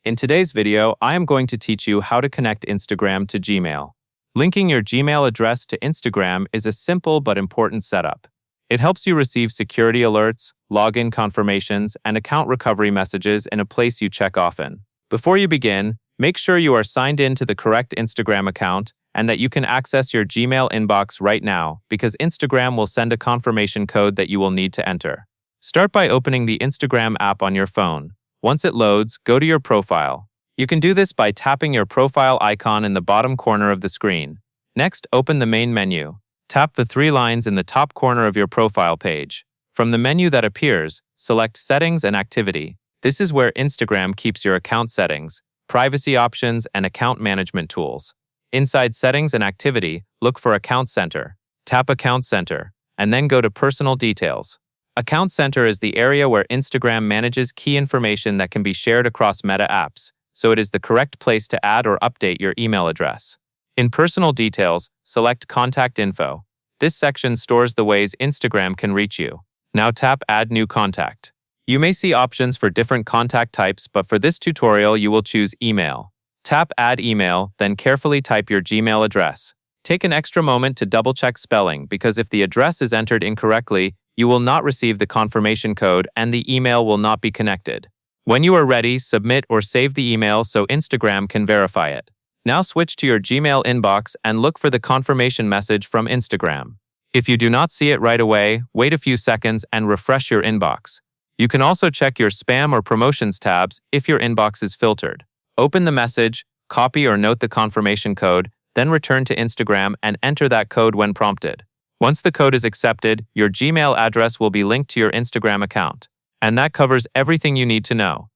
In today's video, I am going to teach you how to connect Instagram to Gmail. Linking your Gmail address to Instagram is a simple but important setup. It helps you receive security alerts, login confirmations, and account recovery messages in a place you check often. Before you begin, make sure you are signed in to the correct Instagram account and that you can access your Gmail inbox right now, because Instagram will send a confirmation code that you will need to enter. Start by opening the Instagram app on your phone. Once it loads, go to your profile. You can do this by tapping your profile icon in the bottom corner of the screen. Next, open the main menu. Tap the three lines in the top corner of your profile page. From the menu that appears, select Settings and Activity. This is where Instagram keeps your account settings, privacy options, and account management tools. Inside Settings and Activity, look for Account Center. Tap Account Center, and then go to Personal Details. Account Center is the area where Instagram manages key information that can be shared across Meta apps, so it is the correct place to add or update your email address. In Personal Details, select Contact Info. This section stores the ways Instagram can reach you. Now tap Add New Contact. You may see options for different contact types, but for this tutorial you will choose Email. Tap Add Email, then carefully type your Gmail address. Take an extra moment to double-check spelling, because if the address is entered incorrectly, you will not receive the confirmation code and the email will not be connected. When you are ready, submit or save the email so Instagram can verify it. Now switch to your Gmail inbox and look for the confirmation message from Instagram. If you do not see it right away, wait a few seconds and refresh your inbox. You can also check your spam or promotions tabs if your inbox is filtered. Open the message, copy or note the confirmation code, then return to Instagram and enter that code when prompted. Once the code is accepted, your Gmail address will be linked to your Instagram account. And that covers everything you need to know.